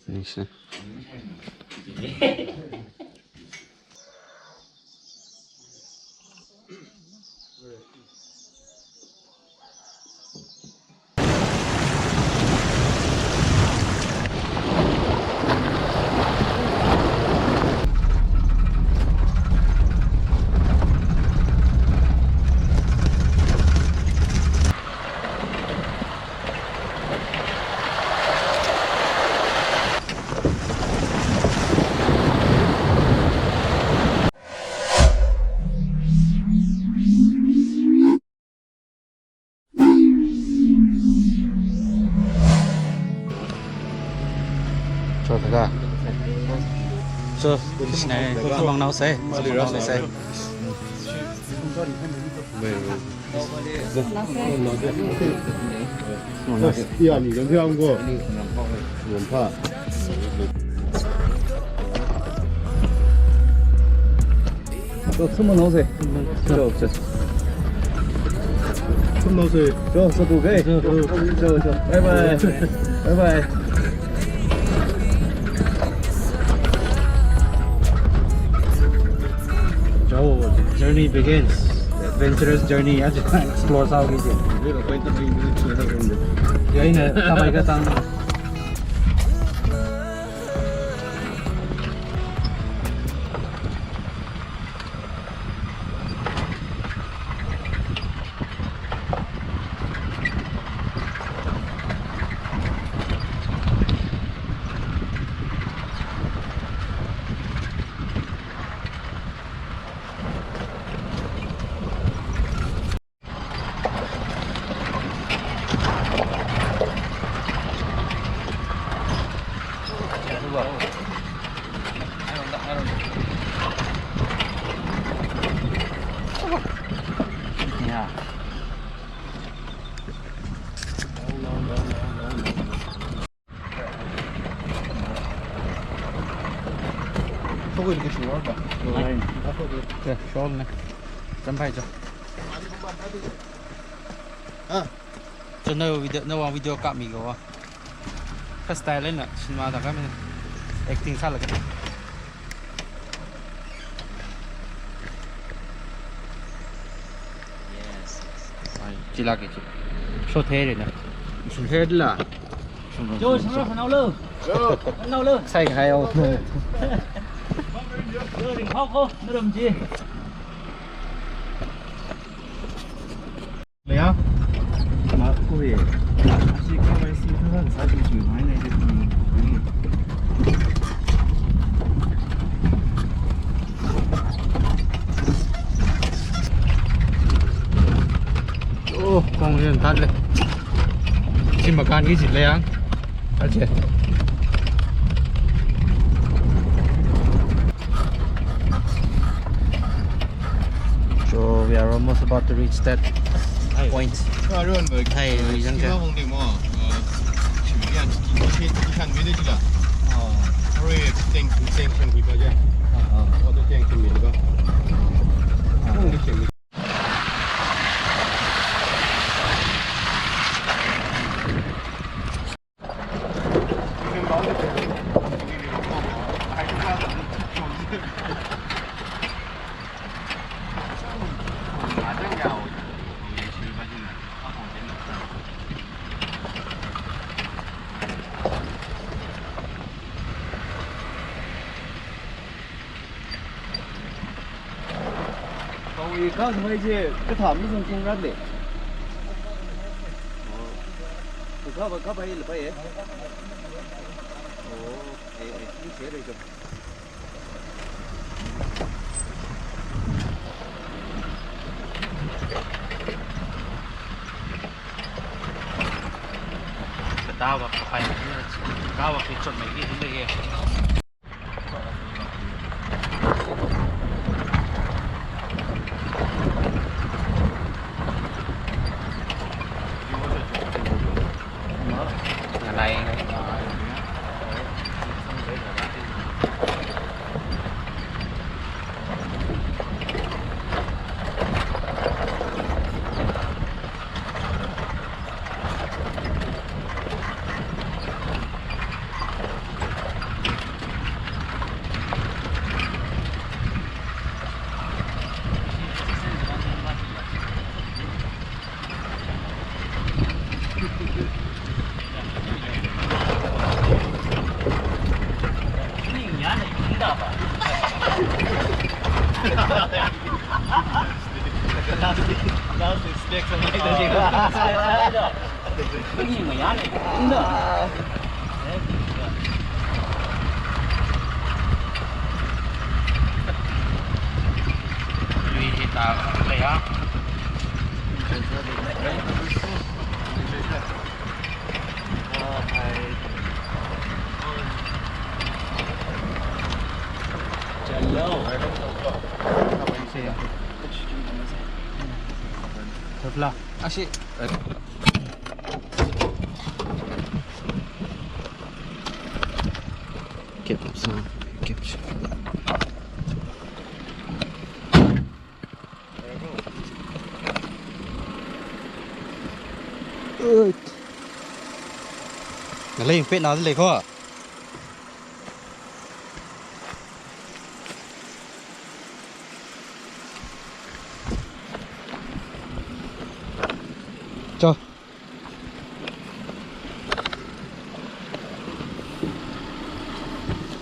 Neyse. Cho thật ra cho này bằng nào xe 야, 니 연습한 거 원파. 저 숨어 넣으세요. 저. 숨 넣으세요. 저 서두개. 저. 바이바이. So, journey begins. The adventurous journey. Aja explore sao gitu. Ini kwento mo yung dito. Yan na, sabay ka tang. 소고 이렇게 중요할까? 그래, 좋네. 점파해줘. 저 너 비디오 cắt mì của cái style lên nè, xin mà cái acting sao là cái chỉ là cái số thế rồi nè, số thế là Rồi, xong rồi, phần nào lơ. Phần nào lơ. say hay không? Lơ đỉnh khóc không? Nó đầm gì? 뭐야? 맞고에 다시 가만히 있으면 사진 좀 많이 내줬더니 Ô, con liền tắt lên. Xin mà can cái gì lên? Tắt chưa? So we are almost about to reach that point. 那认为太人家红顶嘛，取样一看没得这个，因为땡回过去，我都땡去没这个，红的行。 거기 가서 이제 그 다음 무슨 공간데? 가봐 일로 봐 얘. 이 제를 좀. tao và phải tao và cái chuẩn mấy cái vấn đề kia. Này 스펙 상황이다 지금. 여기 뭐 야네 인다. Lui ta lấy á. Thật là. À chị. Get some. Get. Lấy phết nào lấy khó à? Cho.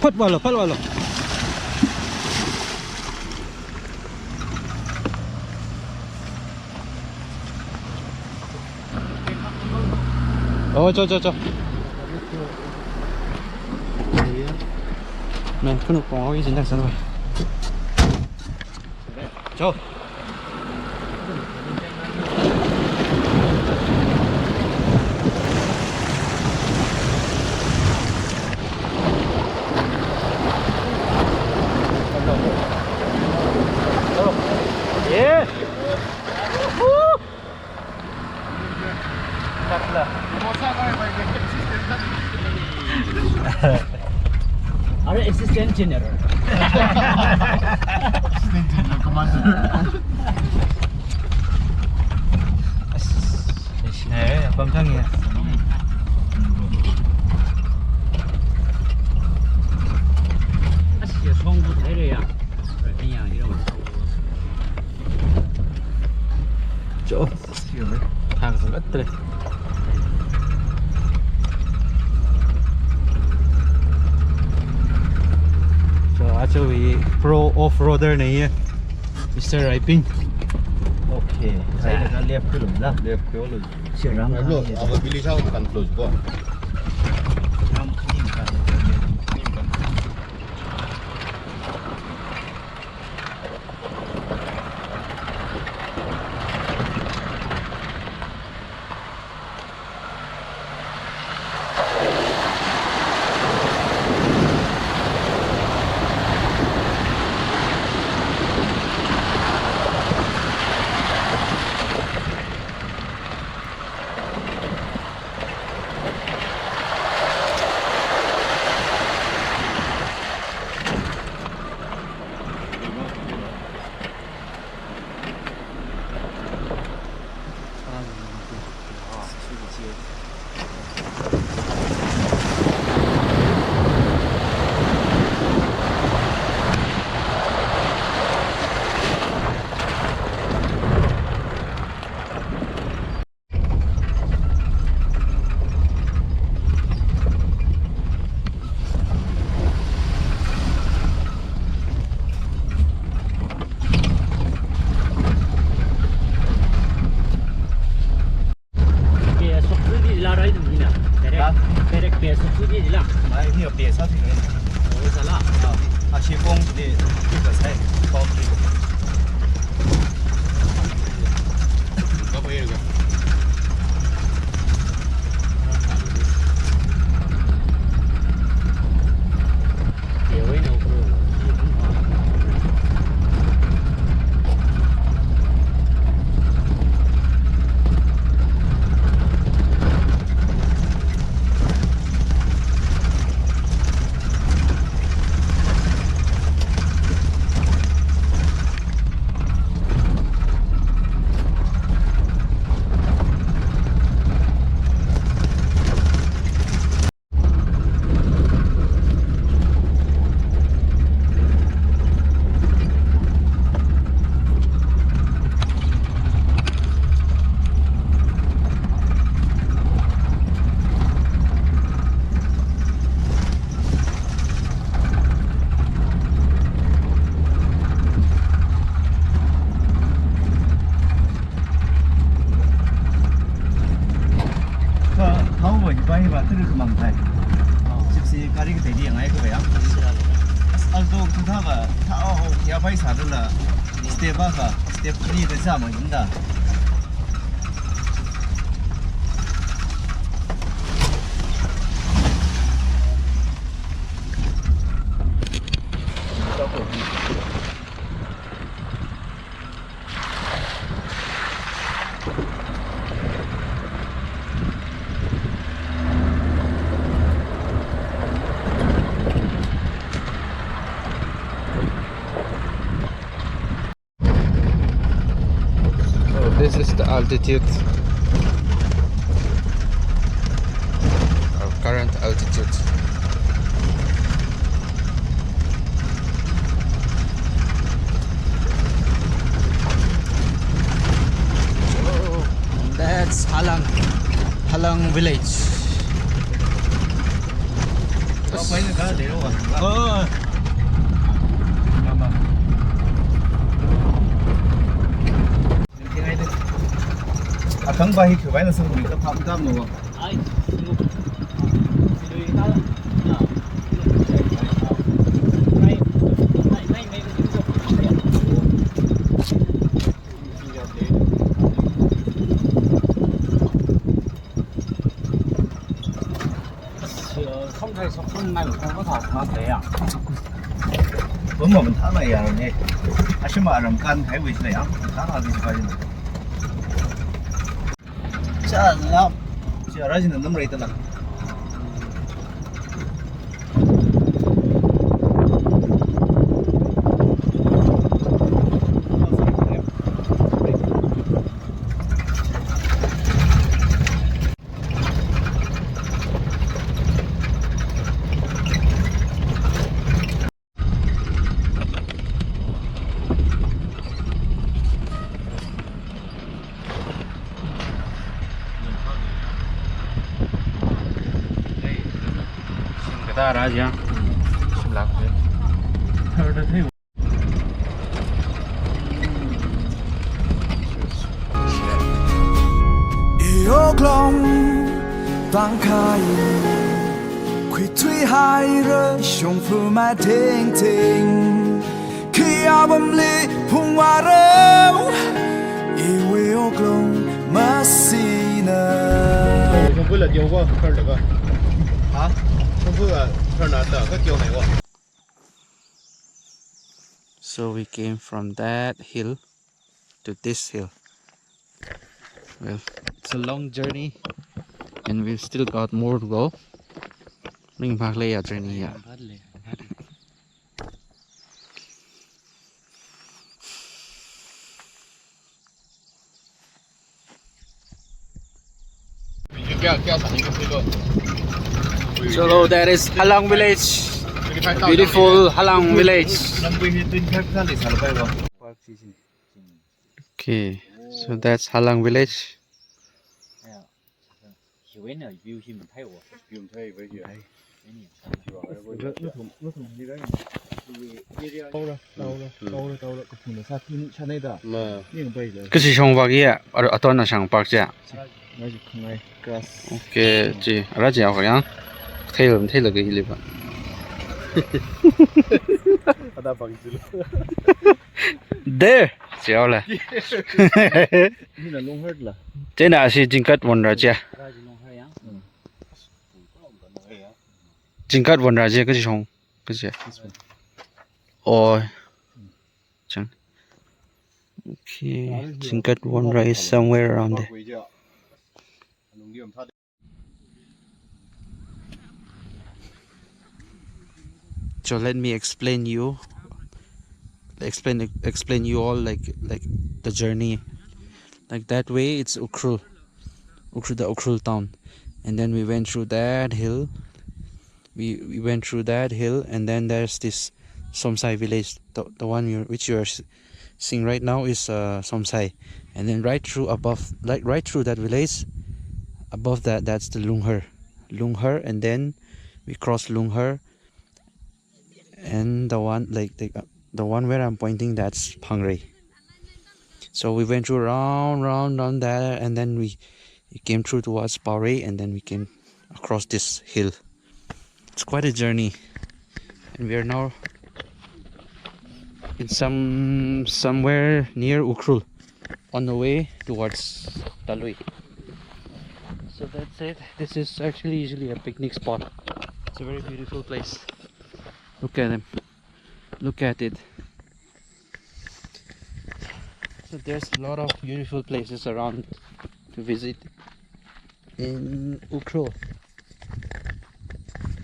Phất vào lò. Cho. Mẹ, cứ nục có cái gì đang sẵn rồi. Cho. Yeah. Are assistant general. Assistant general commander. 네, 깜짝이야. 사실 송부 대려야 그냥 이런 거. Chỗ. Hàng rất tươi. Cho vị pro offroader này Mr. Riping. 오케이. 자기가 랩 그런다. Left close. 시랑 Close. Apa pilih sao bukan close kok. 가리 그 대리 양아이 그거야. 알도 그다가 타오 야바이 사들라 스테바가 스테프니 그사 뭐 인다. So this is the altitude. Our current altitude. So that's Halang village. 빨리 가야 내려와. 잠깐만. 아 강바히 교반에 성공이니까 밥도 먹어. 아이. vẫn mà mình thả này à nhỉ, à chứ mà làm can thấy vị này á, thả là gì vậy? Chả lắm, chỉ ở đây chỉ nằm đây thôi nè. Ta ra gì á? Lạc thế. Thôi đã thấy. yêu lòng vang khai khi thuy hai rơi sông phu mai thênh thênh khi album li phung hoa rêu yêu lòng masina không biết là nhiều quá hơn được hả không biết là hơn là cái kiểu này quá. So we came from that hill to this hill. Well, it's a long journey and we've still got more to go. Mình phát lây journey ya. So that is Halang village. Beautiful Halang village. Okay, so that's Halang village. Cái gì xong vào kia ở toàn là sang park chứ. Okay, chị, ở đây có nhá. Thấy là cái gì vậy? There, chéo là. Thế nào thì chính cắt vốn ra chứ? Chính cắt vốn ra chứ cái gì không? Cái gì? Ôi, chẳng. Okay, chính cắt vốn ra is somewhere around there. So let me explain you all like the journey. Like that way it's ukhrul, the ukhrul town, and then we went through that hill. We went through that hill, and then there's this Somsai village. The one which you are seeing right now is Somsai, and then right through that village, above that's the Lungher, and then we crossed Lungher. And the one the one where I'm pointing, that's Pangrei. So we went through round there, and then we came through towards Paurei, and then we came across this hill. It's quite a journey, and we are now in somewhere near Ukhrul, on the way towards Talui. So that's it. This is actually usually a picnic spot. It's a very beautiful place. Look at them. Look at it. So there's a lot of beautiful places around to visit in Ukhrul.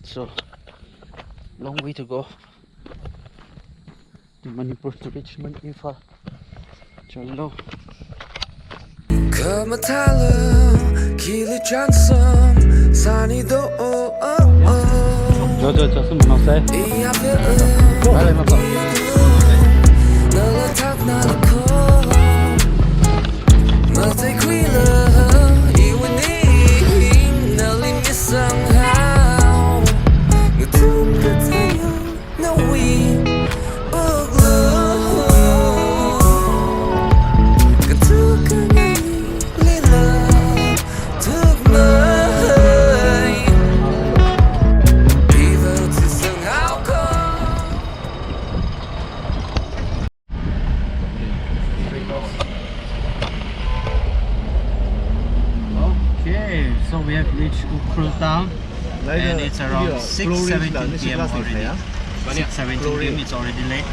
So long way to go to Manipur, to Richmond, Imphal. Chalo. Cho xin một xe. Đây mà không. Okay, so we have reached Ukhrul town, and it's around 6:17 p.m. already. 6:17 p.m. It's already late.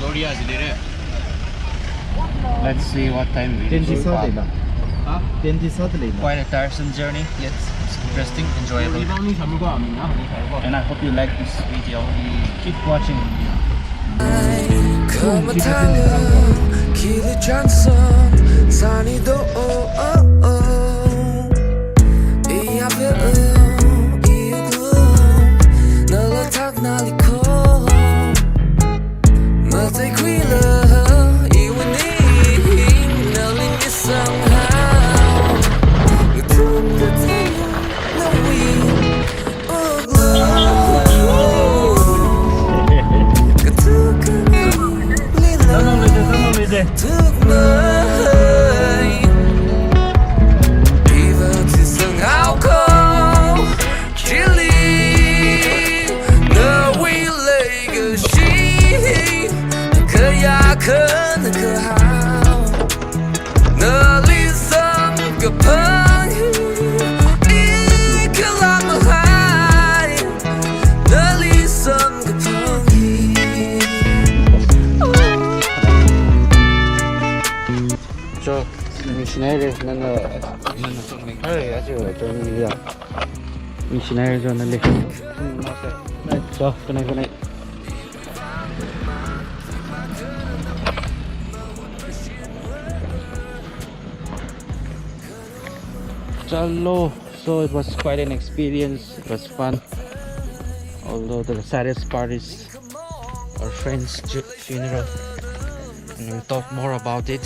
Let's see what time we reach. Quite a tiresome journey, yet it's interesting, enjoyable. And I hope you like this video. Keep watching. Cho missionary nên là mình hơi ở chỗ cho mình giờ missionary cho nên đi cho cái này Chalo. So it was quite an experience. It was fun, although the saddest part is our friend's funeral, and we'll talk more about it